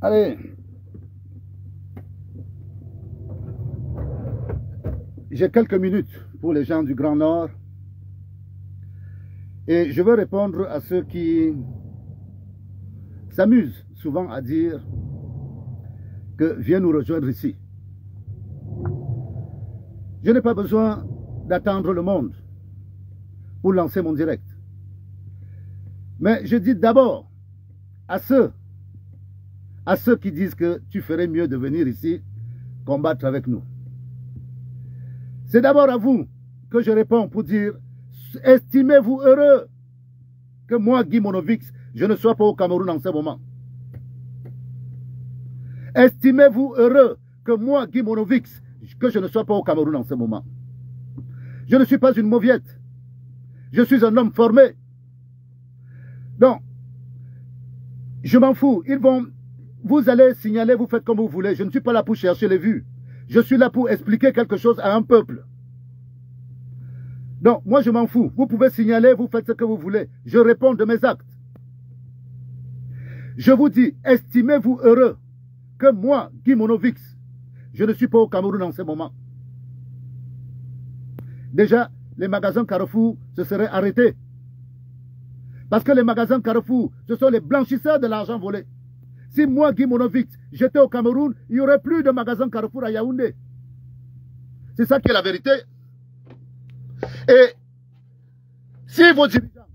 Allez. J'ai quelques minutes pour les gens du Grand Nord. Et je veux répondre à ceux qui s'amusent souvent à dire que viens nous rejoindre ici. Je n'ai pas besoin d'attendre le monde pour lancer mon direct. Mais je dis d'abord à ceux qui disent que tu ferais mieux de venir ici combattre avec nous. C'est d'abord à vous que je réponds pour dire, estimez-vous heureux que moi, Guy Monovix, je ne sois pas au Cameroun en ce moment. Estimez-vous heureux que moi, Guy Monovix, que je ne sois pas au Cameroun en ce moment. Je ne suis pas une mauviette. Je suis un homme formé. Donc, je m'en fous. Vous allez signaler, vous faites comme vous voulez. Je ne suis pas là pour chercher les vues. Je suis là pour expliquer quelque chose à un peuple. Donc, moi, je m'en fous. Vous pouvez signaler, vous faites ce que vous voulez. Je réponds de mes actes. Je vous dis, estimez-vous heureux que moi, Guy Monovix, je ne suis pas au Cameroun en ce moment. Déjà, les magasins Carrefour se seraient arrêtés. Parce que les magasins Carrefour, ce sont les blanchisseurs de l'argent volé. Si moi, Guy Monovix, j'étais au Cameroun, il n'y aurait plus de magasins Carrefour à Yaoundé. C'est ça qui est la vérité. Et si vos dirigeants,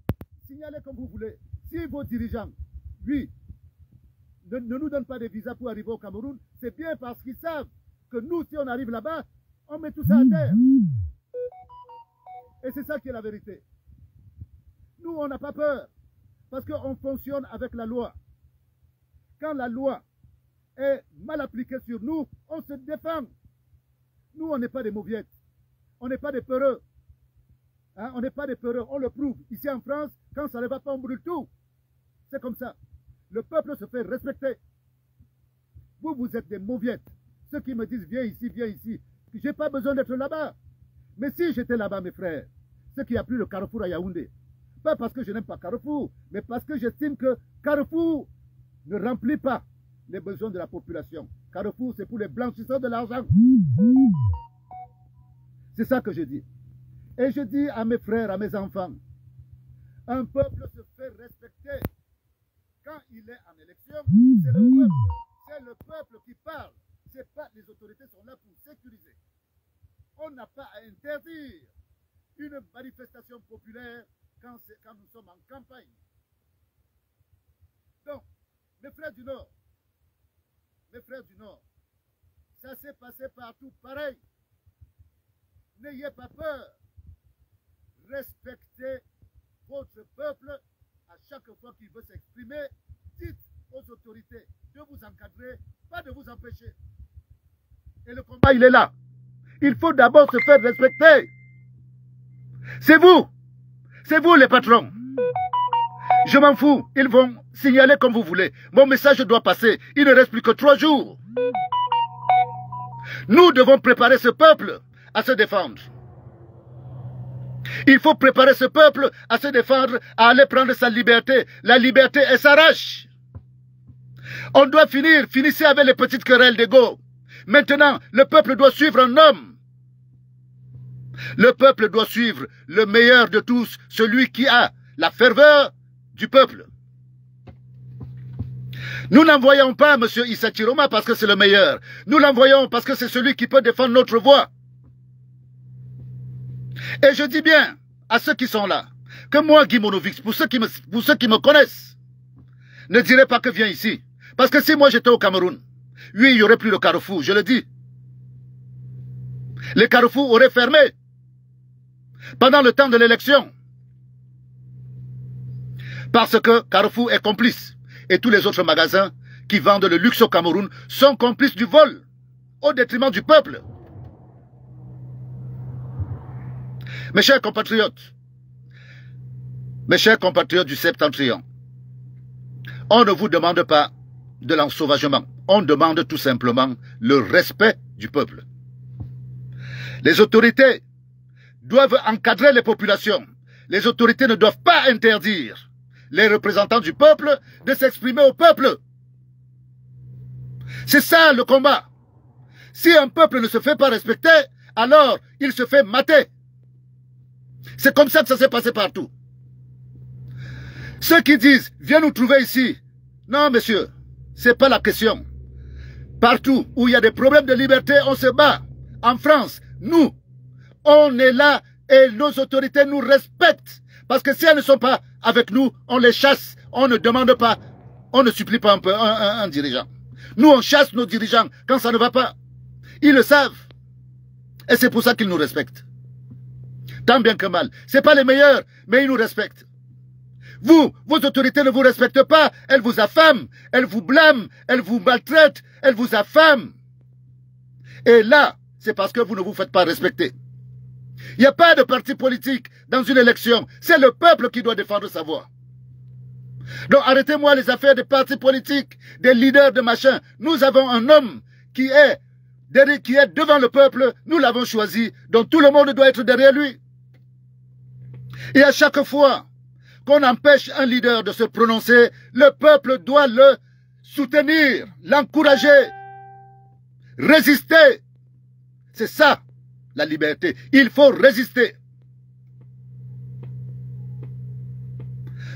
signalez comme vous voulez, si vos dirigeants, oui, ne nous donnent pas de visa pour arriver au Cameroun, c'est bien parce qu'ils savent que nous, si on arrive là-bas, on met tout ça à terre. Et c'est ça qui est la vérité. Nous, on n'a pas peur, parce qu'on fonctionne avec la loi. Quand la loi est mal appliquée sur nous, on se défend. Nous, on n'est pas des mauviettes. On n'est pas des peureux. Hein? On n'est pas des peureux, on le prouve. Ici en France, quand ça ne va pas, on brûle tout. C'est comme ça. Le peuple se fait respecter. Vous, vous êtes des mauviettes. Ceux qui me disent, viens ici, viens ici. Je n'ai pas besoin d'être là-bas. Mais si j'étais là-bas, mes frères, ceux qui appellent le Carrefour à Yaoundé, pas parce que je n'aime pas Carrefour, mais parce que j'estime que Carrefour ne remplit pas les besoins de la population. Carrefour, c'est pour les blanchisseurs de l'argent. C'est ça que je dis. Et je dis à mes frères, à mes enfants, un peuple se fait respecter. Quand il est en élection, c'est le peuple. C'est le peuple qui parle. C'est pas les autorités sont là pour sécuriser. On n'a pas à interdire une manifestation populaire quand nous sommes en campagne. Donc, mes frères du Nord, ça s'est passé partout pareil. N'ayez pas peur. Respectez votre peuple à chaque fois qu'il veut s'exprimer. Dites aux autorités de vous encadrer, pas de vous empêcher. Et le combat, il est là. Il faut d'abord se faire respecter. C'est vous les patrons. Je m'en fous, ils vont signaler comme vous voulez. Mon message doit passer, il ne reste plus que 3 jours. Nous devons préparer ce peuple à se défendre. Il faut préparer ce peuple à se défendre, à aller prendre sa liberté. La liberté, elle s'arrache. On doit finissez avec les petites querelles d'ego. Maintenant, le peuple doit suivre un homme. Le peuple doit suivre le meilleur de tous, celui qui a la ferveur du peuple. Nous n'envoyons pas M. Issa Chiroma parce que c'est le meilleur. Nous l'envoyons parce que c'est celui qui peut défendre notre voix. Et je dis bien à ceux qui sont là, que moi, Guy Monovix, pour ceux qui me connaissent, ne dirai pas que viens ici. Parce que si moi j'étais au Cameroun, oui, il n'y aurait plus le Carrefour, je le dis. Les Carrefour auraient fermé pendant le temps de l'élection. Parce que Carrefour est complice. Et tous les autres magasins qui vendent le luxe au Cameroun sont complices du vol au détriment du peuple. Mes chers compatriotes du Septentrion, on ne vous demande pas de l'ensauvagement. On demande tout simplement le respect du peuple. Les autorités doivent encadrer les populations. Les autorités ne doivent pas interdire les représentants du peuple de s'exprimer au peuple. C'est ça le combat. Si un peuple ne se fait pas respecter, alors il se fait mater. C'est comme ça que ça s'est passé partout. Ceux qui disent, viens nous trouver ici. Non, monsieur, c'est pas la question. Partout où il y a des problèmes de liberté, on se bat. En France, nous, on est là et nos autorités nous respectent. Parce que si elles ne sont pas avec nous, on les chasse. On ne demande pas, on ne supplie pas un dirigeant. Nous, on chasse nos dirigeants quand ça ne va pas. Ils le savent. Et c'est pour ça qu'ils nous respectent. Tant bien que mal. Ce n'est pas les meilleurs, mais ils nous respectent. Vous, vos autorités ne vous respectent pas. Elles vous affament, elles vous blâment, elles vous maltraitent, elles vous affament. Et là, c'est parce que vous ne vous faites pas respecter. Il n'y a pas de parti politique dans une élection. C'est le peuple qui doit défendre sa voix. Donc arrêtez-moi les affaires des partis politiques, des leaders de machin. Nous avons un homme qui est devant le peuple. Nous l'avons choisi. Donc tout le monde doit être derrière lui. Et à chaque fois qu'on empêche un leader de se prononcer, le peuple doit le soutenir, l'encourager, résister. C'est ça, la liberté. Il faut résister.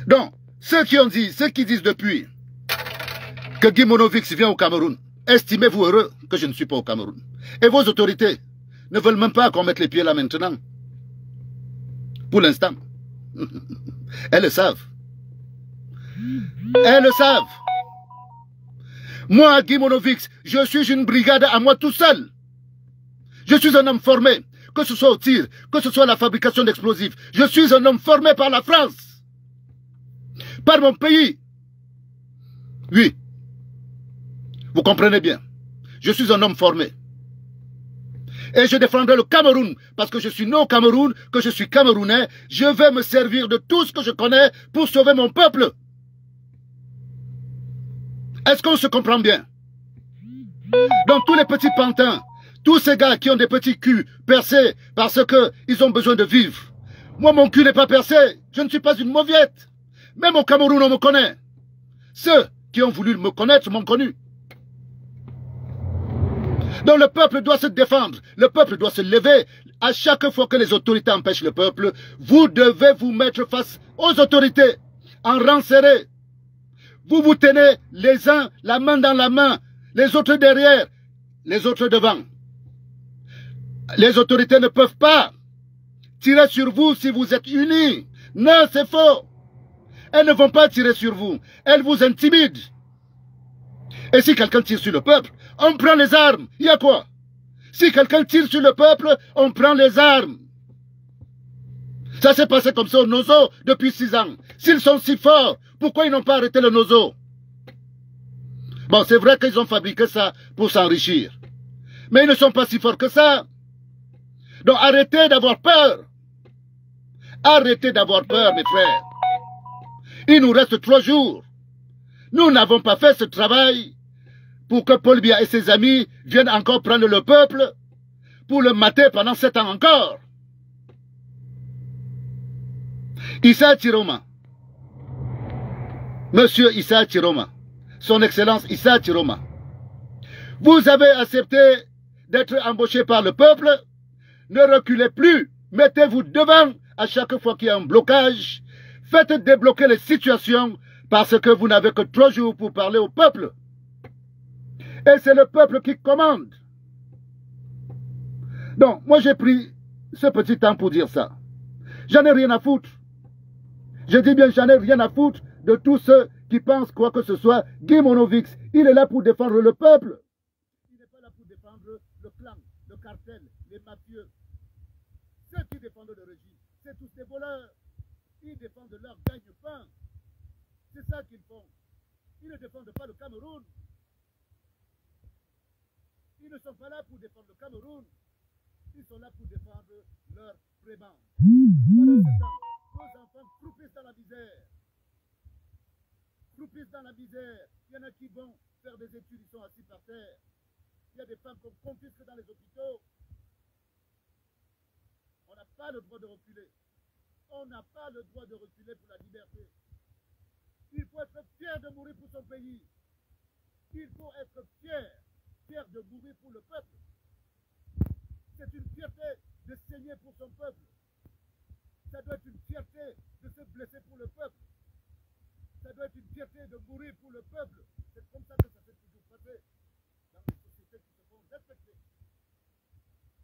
Donc, ceux qui disent depuis que Guy Monovix vient au Cameroun, estimez-vous heureux que je ne suis pas au Cameroun. Et vos autorités ne veulent même pas qu'on mette les pieds là maintenant. Pour l'instant. Elles le savent. Elles le savent. Moi, Guy Monovix, je suis une brigade à moi tout seul. Je suis un homme formé, que ce soit au tir, que ce soit à la fabrication d'explosifs. Je suis un homme formé par la France. Par mon pays. Oui. Vous comprenez bien. Je suis un homme formé. Et je défendrai le Cameroun, parce que je suis né au Cameroun, que je suis Camerounais. Je vais me servir de tout ce que je connais pour sauver mon peuple. Est-ce qu'on se comprend bien? Dans tous les petits pantins, tous ces gars qui ont des petits culs percés parce qu'ils ont besoin de vivre. Moi, mon cul n'est pas percé. Je ne suis pas une mauviette. Même au Cameroun, on me connaît. Ceux qui ont voulu me connaître m'ont connu. Donc le peuple doit se défendre, le peuple doit se lever. À chaque fois que les autorités empêchent le peuple, vous devez vous mettre face aux autorités, en rang serré. Vous vous tenez les uns la main dans la main, les autres derrière, les autres devant. Les autorités ne peuvent pas tirer sur vous si vous êtes unis. Non, c'est faux. Elles ne vont pas tirer sur vous, elles vous intimident. Et si quelqu'un tire sur le peuple, on prend les armes. Il y a quoi? Si quelqu'un tire sur le peuple, on prend les armes. Ça s'est passé comme ça au Nozo depuis 6 ans. S'ils sont si forts, pourquoi ils n'ont pas arrêté le Nozo? Bon, c'est vrai qu'ils ont fabriqué ça pour s'enrichir. Mais ils ne sont pas si forts que ça. Donc arrêtez d'avoir peur. Arrêtez d'avoir peur, mes frères. Il nous reste 3 jours. Nous n'avons pas fait ce travail pour que Paul Biya et ses amis viennent encore prendre le peuple pour le mater pendant 7 ans encore. Issa Chiroma, Monsieur Issa Chiroma, Son Excellence Issa Chiroma, vous avez accepté d'être embauché par le peuple, ne reculez plus, mettez-vous devant à chaque fois qu'il y a un blocage, faites débloquer les situations parce que vous n'avez que 3 jours pour parler au peuple. Et c'est le peuple qui commande. Donc, moi j'ai pris ce petit temps pour dire ça. J'en ai rien à foutre. Je dis bien, j'en ai rien à foutre de tous ceux qui pensent quoi que ce soit. Guy Monovix, il est là pour défendre le peuple. Il n'est pas là pour défendre le clan, le cartel, les mafieux. Ceux qui défendent le régime, c'est tous des voleurs. Ils défendent leur gagne-pain. C'est ça qu'ils font. Ils ne défendent pas le Cameroun. Ils ne sont pas là pour défendre le Cameroun. Ils sont là pour défendre leur prébende. Pendant ce temps, nos enfants croupissent dans la misère. Croupissent dans la misère. Il y en a qui vont faire des études, ils sont assis par terre. Il y a des femmes qu'on confisque dans les hôpitaux. On n'a pas le droit de reculer. On n'a pas le droit de reculer pour la liberté. Il faut être fier de mourir pour son pays. Il faut être fier. fier de mourir pour le peuple. C'est une fierté de saigner pour son peuple. Ça doit être une fierté de se blesser pour le peuple. Ça doit être une fierté de mourir pour le peuple. C'est comme ça que ça s'est toujours passé dans les sociétés qui se font respecter.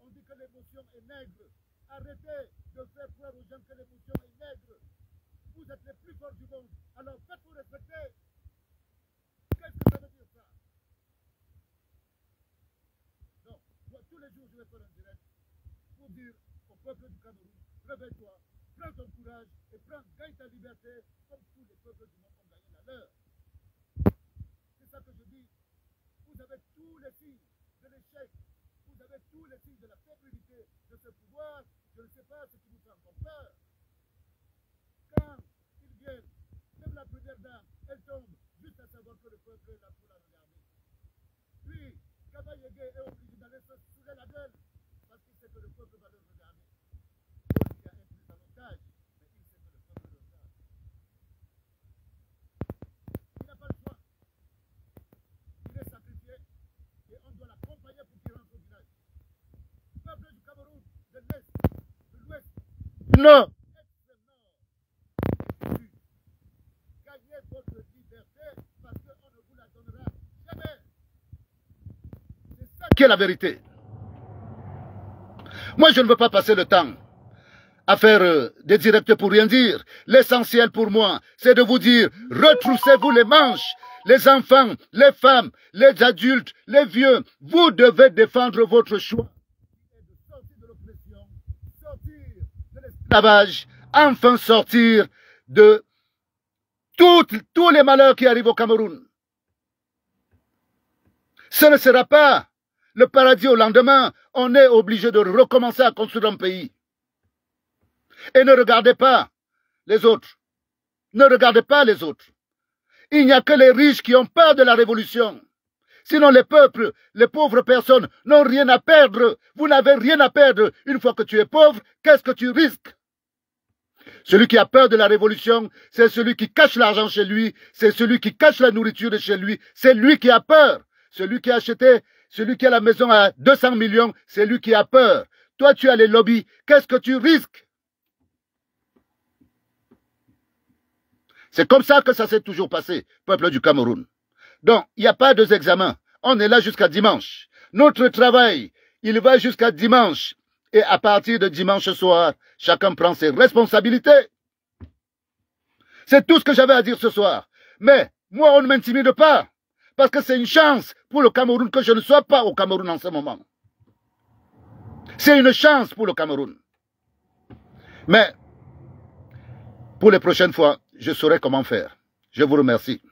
On dit que l'émotion est nègre. Arrêtez de faire croire aux gens que l'émotion est nègre. Vous êtes les plus forts du monde. Alors faites-vous respecter. Qu'est-ce que ça veut dire ça? Non, moi, tous les jours je vais faire un direct pour dire au peuple du Cameroun, réveille-toi, prends ton courage et gagne ta liberté comme tous les peuples du monde ont gagné la leur. C'est ça que je dis. Vous avez tous les signes de l'échec. Vous avez tous les signes de la fébrilité de ce pouvoir. Je ne sais pas ce qui vous fait encore peur. Quand ils viennent, même la première dame, elle tombe juste à savoir que le peuple est là pour la regarder. Puis, Kabayege est obligé d'aller se soulever la gueule parce qu'il sait que le peuple va le regarder. Donc, il y a un plus avantage, mais il sait que le peuple le regarde. Il n'a pas le choix. Il est sacrifié et on doit l'accompagner pour qu'il rentre au village. Le peuple du Cameroun, de l'Est, de l'Ouest, non. Gagnez votre liberté parce qu'on ne vous la donnera jamais. C'est ça qui est la vérité. Moi, je ne veux pas passer le temps à faire des directs pour rien dire. L'essentiel pour moi, c'est de vous dire, retroussez-vous les manches. Les enfants, les femmes, les adultes, les vieux, vous devez défendre votre choix. Sortir de l'oppression, sortir de l'esclavage, enfin sortir de tous les malheurs qui arrivent au Cameroun. Ce ne sera pas le paradis au lendemain. On est obligé de recommencer à construire un pays. Et ne regardez pas les autres. Ne regardez pas les autres. Il n'y a que les riches qui ont peur de la révolution. Sinon les peuples, les pauvres personnes n'ont rien à perdre. Vous n'avez rien à perdre. Une fois que tu es pauvre, qu'est-ce que tu risques? Celui qui a peur de la révolution, c'est celui qui cache l'argent chez lui, c'est celui qui cache la nourriture de chez lui, c'est lui qui a peur. Celui qui a acheté, celui qui a la maison à 200 millions, c'est lui qui a peur. Toi, tu as les lobbies, qu'est-ce que tu risques? C'est comme ça que ça s'est toujours passé, peuple du Cameroun. Donc, il n'y a pas deux examens. On est là jusqu'à dimanche. Notre travail, il va jusqu'à dimanche. Et à partir de dimanche soir, chacun prend ses responsabilités. C'est tout ce que j'avais à dire ce soir. Mais moi, on ne m'intimide pas. Parce que c'est une chance pour le Cameroun que je ne sois pas au Cameroun en ce moment. C'est une chance pour le Cameroun. Mais pour les prochaines fois, je saurai comment faire. Je vous remercie.